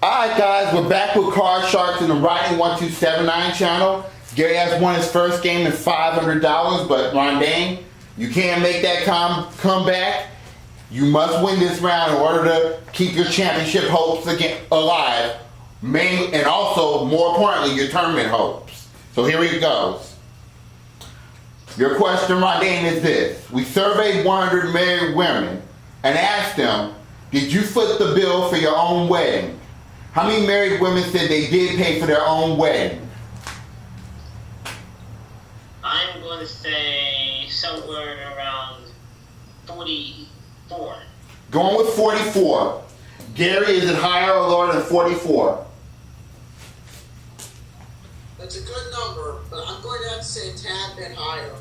Alright guys, we're back with Card Sharks in the Riding 1279 channel. Gary has won his first game at $500, but Rondane, you can't make that comeback. You must win this round in order to keep your championship hopes alive. And also, more importantly, your tournament hopes. So here it goes. Your question, Rondane, is this. We surveyed 100 married women and asked them, did you foot the bill for your own wedding? How many married women said they did pay for their own wedding? I'm going to say somewhere around 44. Going with 44. Gary, is it higher or lower than 44? That's a good number, but I'm going to have to say a tad bit higher.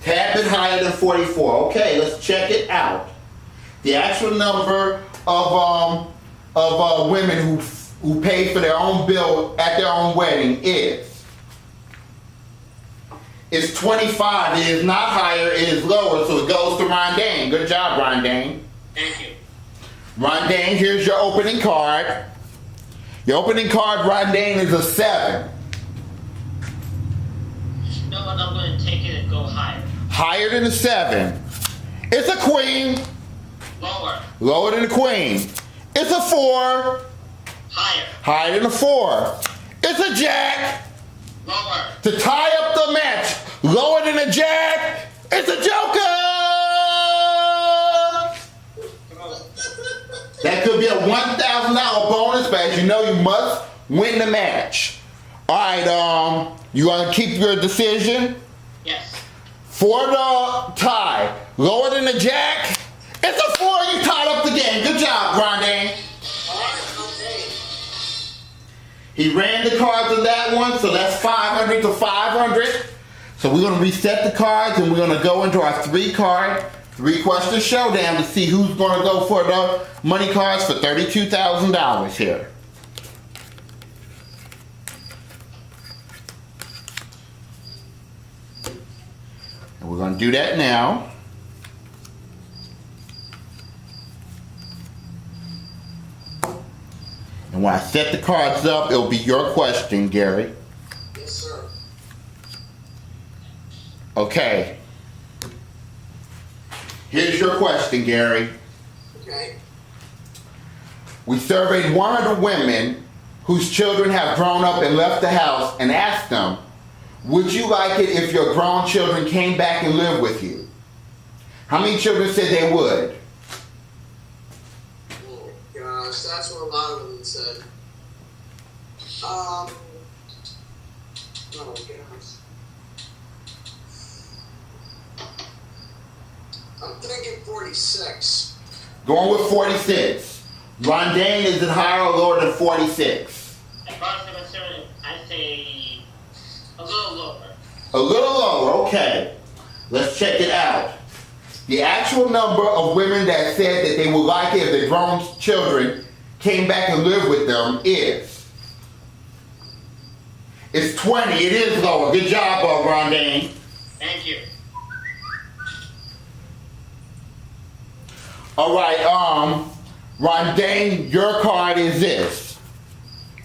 Tad bit higher than 44. Okay, let's check it out. The actual number of women who paid for their own bill at their own wedding is 25. It is not higher, it is lower, so it goes to Rondane. Good job, Rondane. Thank you. Rondane, here's your opening card. Your opening card, Rondane, is a 7. No, I'm going to take it and go higher. Higher than a 7. It's a queen. Lower. Lower than a queen. It's a 4. Higher. Higher than a 4. It's a jack. Lower. To tie up the match, lower than a jack, it's a joker! That could be a $1,000 bonus, but as you know, you must win the match. Alright, you want to keep your decision? Yes. For the tie, lower than a jack, it's a 4. You tied up the game. Good job, Rondane. He ran the cards of that one, so that's 500 to 500. So we're going to reset the cards, and we're going to go into our 3-question showdown to see who's going to go for the money cards for $32,000 here. And we're going to do that now. And when I set the cards up, it'll be your question, Gary. Yes, sir. Okay. Here's your question, Gary. Okay. We surveyed 100 women whose children have grown up and left the house and asked them, would you like it if your grown children came back and lived with you? How many children said they would? Gosh, that's what a lot of them said. Oh gosh. I'm thinking 46. Going with 46. Rondane, is it higher or lower than 46? As far as I'm concerned, I'd say a little lower. A little lower, okay. Let's check it out. The actual number of women that said that they would like it if their grown children came back and lived with them is. It's 20. It is lower. Good job, Rondane. Thank you. All right, Rondane, your card is this.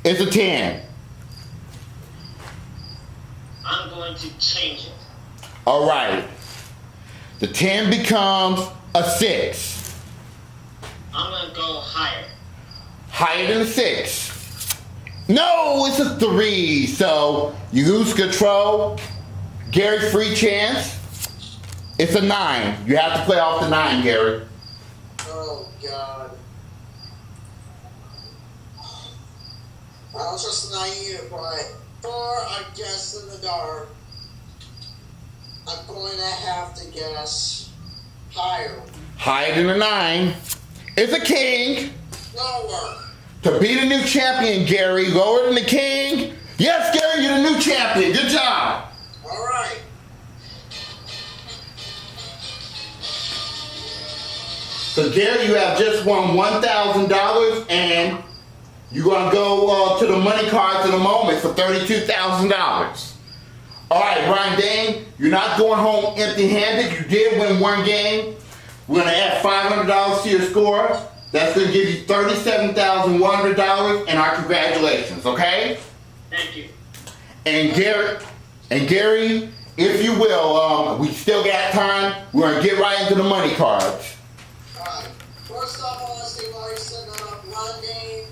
It's a 10. I'm going to change it. All right. The 10 becomes a 6. I'm going to go higher. Higher than a 6. No, it's a 3. So you lose control. Gary, free chance. It's a 9. You have to play off the 9, Gary. Oh, God. I was just naive, but 4, I guess, in the dark. I'm going to have to guess higher. Higher than a 9. It's a king. Lower. To be the new champion, Gary. Lower than the king. Yes, Gary, you're the new champion. Good job. All right. So, Gary, you have just won $1,000, and you're going to go to the money cards in a moment for $32,000. All right, Rondane, you're not going home empty-handed. You did win one game. We're going to add $500 to your score. That's going to give you $37,100 and our congratulations, okay? Thank you. And Gary, if you will, we still got time. We're going to get right into the money cards. Alright. First off, I want to say while you're setting that up, Rondane,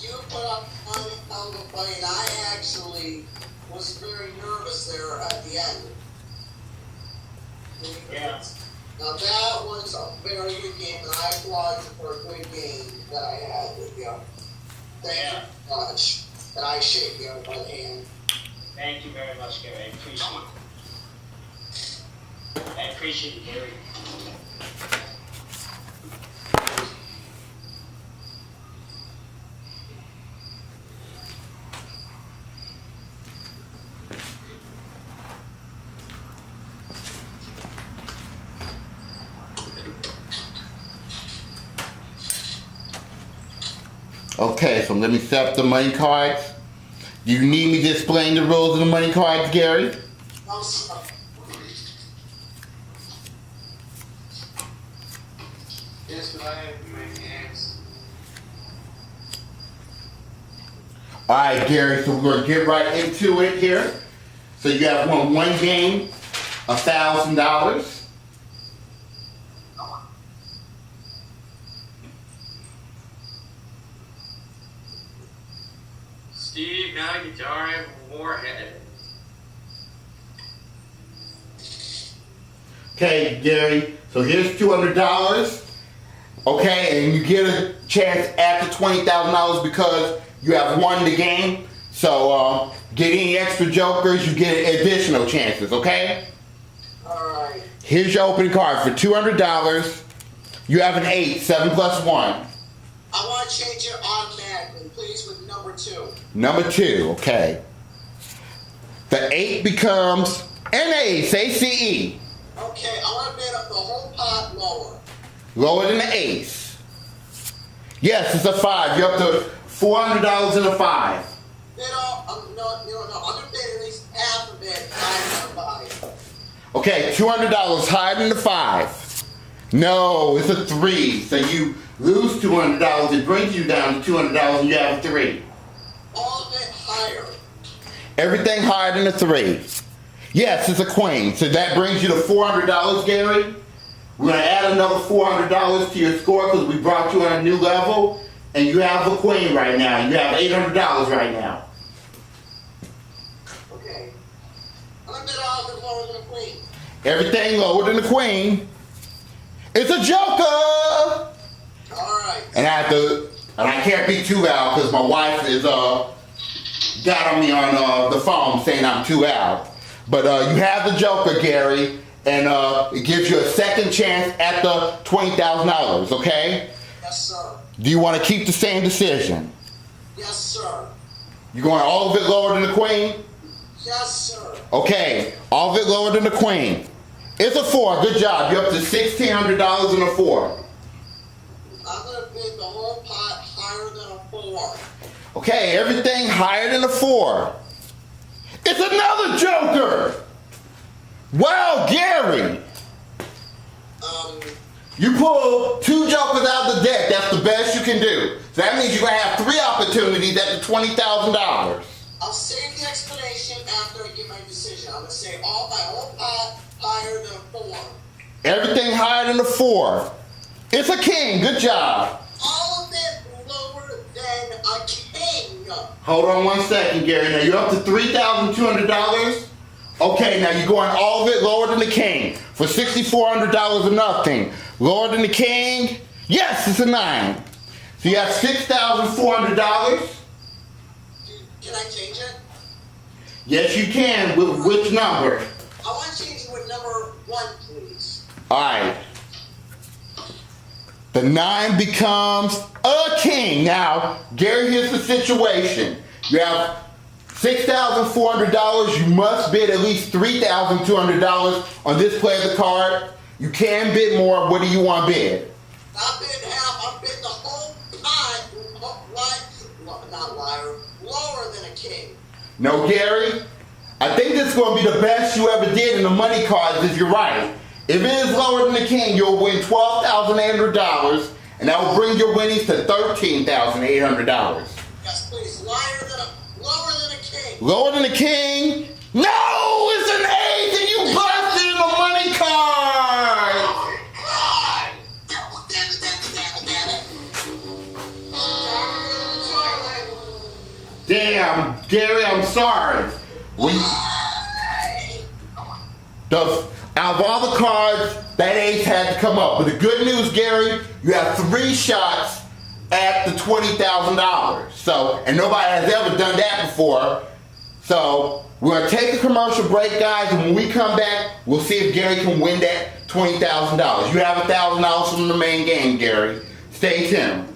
you put up one hell of a fight, and I actually was very nervous there at the end. Yeah. Now that was a very good game, and I applaud you for a good game that I had with you. Thank you very much. And I shake you by the hand. Thank you very much, Gary. I appreciate it. I appreciate it, Gary. Okay, so let me set up the money cards. Do you need me to explain the rules of the money cards, Gary? No, sir. Yes, but I have my hands. Alright, Gary, so we're going to get right into it here. So you have won one game, $1,000. Steve, not a guitar, I have a warhead. Okay, Gary, so here's $200. Okay, and you get a chance after $20,000 because you have won the game. So get any extra jokers, you get additional chances, okay? Alright. Here's your opening card for $200. You have an 8, 7 plus 1. I want to change it automatically, please, with number 2. Number 2, okay. The 8 becomes an ace, ACE. Okay, I want to bid up the whole pot lower. Lower than the ace. Yes, it's a 5. You're up to $400 in a 5. No, I'm gonna bid at least half of it. I'm gonna buy it. Okay, $200 higher than the 5. No, it's a 3. So you lose $200. It brings you down to $200 and you have a 3. All of it higher. Everything higher than a 3. Yes, it's a queen. So that brings you to $400, Gary. We're going to add another $400 to your score because we brought you on a new level. And you have a queen right now. You have $800 right now. Okay. I'm gonna bid all of it lower than a queen. Everything lower than the queen. It's a joker! Alright. And I can't be too loud because my wife is got on me on the phone saying I'm too loud. But you have the joker, Gary, and it gives you a second chance at the $20,000, okay? Yes, sir. Do you want to keep the same decision? Yes, sir. You going all of it lower than the queen? Yes, sir. Okay, all of it lower than the queen. It's a 4, good job. You're up to $1,600 in a 4. I'm gonna bid the whole pot higher than a 4. Okay, everything higher than a 4. It's another joker! Wow, Gary! You pull 2 jokers out of the deck. That's the best you can do. So that means you're going to have 3 opportunities at the $20,000. I'll save the explanation after I get my decision. I'm gonna say all my whole pot higher than a 4. Everything higher than a 4. It's a king. Good job. All of it lower than a king. Hold on one second, Gary. Now you're up to $3,200. Okay, now you're going all of it lower than the king for $6,400 or nothing. Lower than the king? Yes, it's a 9. So you have $6,400. Can I change it? Yes, you can. With which number? I want to change it with number 1, please. All right. The 9 becomes a king. Now, Gary, here's the situation. You have $6,400. You must bid at least $3,200 on this play of the card. You can bid more. What do you want to bid? I bid half. I bid the whole pot. Not liar. Lower than a king. No, Gary. I think this is going to be the best you ever did in the money cards if you're right. If it is lower than the king, you'll win $12,800. And that will bring your winnings to $13,800. Yes, please. Lower than a king. Lower than a king? No, it's an eight, and you busted in the money card. Damn, Gary, I'm sorry. Out of all the cards, that ace had to come up. But the good news, Gary, you have 3 shots at the $20,000. So, and nobody has ever done that before. So, we're going to take a commercial break, guys, and when we come back, we'll see if Gary can win that $20,000. You have $1,000 from the main game, Gary. Stay tuned.